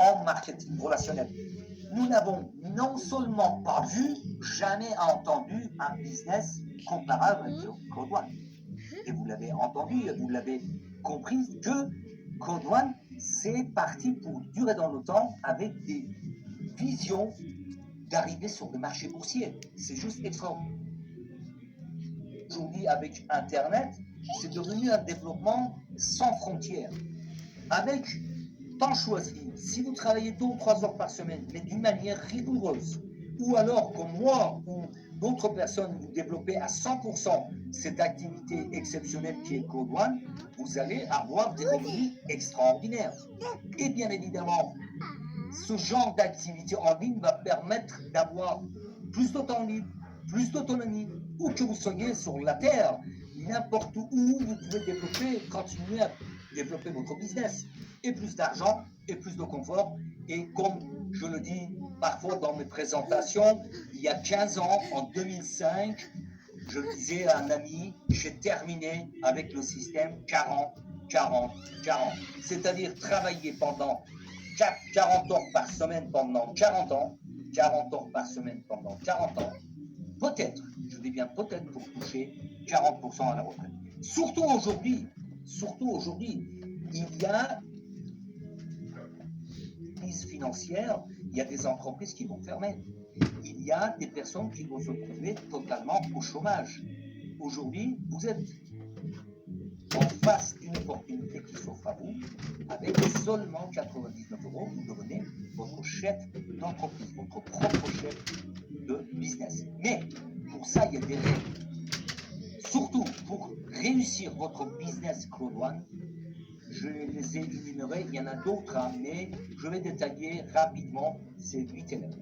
en marketing relationnel. Nous n'avons non seulement pas vu, jamais entendu un business comparable avec Code One. Et vous l'avez entendu, et vous l'avez compris, que Code One, c'est parti pour durer dans le temps avec des visions d'arriver sur le marché boursier. C'est juste extraordinaire. Aujourd'hui, avec Internet, c'est devenu un développement sans frontières. Avec temps choisi, si vous travaillez 2 ou 3 heures par semaine, mais d'une manière rigoureuse, ou alors comme moi ou d'autres personnes, vous développez à 100% cette activité exceptionnelle qui est Code One, vous allez avoir des revenus extraordinaires. Et bien évidemment, ce genre d'activité en ligne va permettre d'avoir plus de temps libre, plus d'autonomie, où que vous soyez sur la Terre, n'importe où vous pouvez continuer à développer votre business. Et plus d'argent, et plus de confort. Et comme je le dis parfois dans mes présentations, il y a 15 ans, en 2005, je disais à un ami, j'ai terminé avec le système 40, 40, 40. C'est-à-dire travailler pendant 40 heures par semaine pendant 40 ans, 40 heures par semaine pendant 40 ans, peut-être, je dis bien peut-être pour toucher 40% à la retraite. Surtout aujourd'hui, il y a une crise financière, il y a des entreprises qui vont fermer. Il y a des personnes qui vont se trouver totalement au chômage. Aujourd'hui, vous êtes en face d'une opportunité qui s'offre à vous. Avec seulement 99 €, vous devenez votre chef d'entreprise, votre propre chef de business. Mais pour ça, il y a des règles. Surtout pour réussir votre business Code One, je les ai énumérés, il y en a d'autres, mais je vais détailler rapidement ces 8 éléments.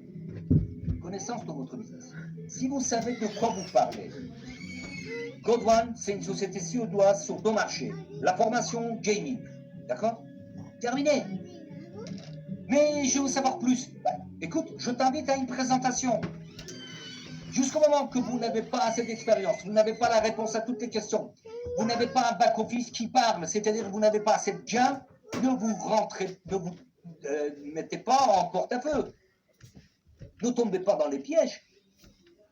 Connaissance de votre business. Si vous savez de quoi vous parlez, Code One, c'est une société suédoise sur 2 marchés. La formation gaming. D'accord? Terminé. Mais je veux savoir plus. Écoute, je t'invite à une présentation. Jusqu'au moment que vous n'avez pas assez d'expérience, vous n'avez pas la réponse à toutes les questions, vous n'avez pas un back-office qui parle, c'est-à-dire que vous n'avez pas assez de gains, ne vous mettez pas en porte-à-feu. Ne tombez pas dans les pièges.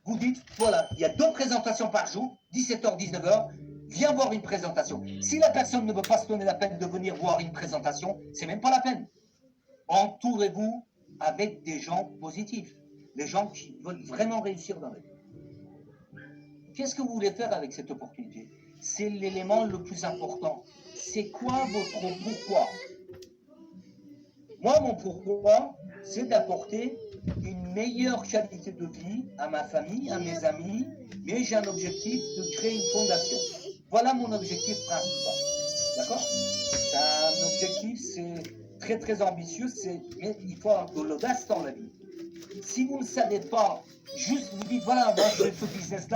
Vous dites, voilà, il y a 2 présentations par jour, 17h, 19h, viens voir une présentation. Si la personne ne veut pas se donner la peine de venir voir une présentation, c'est même pas la peine. Entourez-vous avec des gens positifs, des gens qui veulent vraiment réussir dans la vie. Qu'est-ce que vous voulez faire avec cette opportunité? C'est l'élément le plus important. C'est quoi votre pourquoi? Moi, mon pourquoi, c'est d'apporter une meilleure qualité de vie à ma famille, à mes amis, mais j'ai un objectif de créer une fondation. Voilà mon objectif principal. D'accord? C'est un objectif, c'est très très ambitieux, mais il faut avoir de l'audace dans la vie. Si vous ne savez pas, juste vous dites, voilà, moi je fais ce business-là,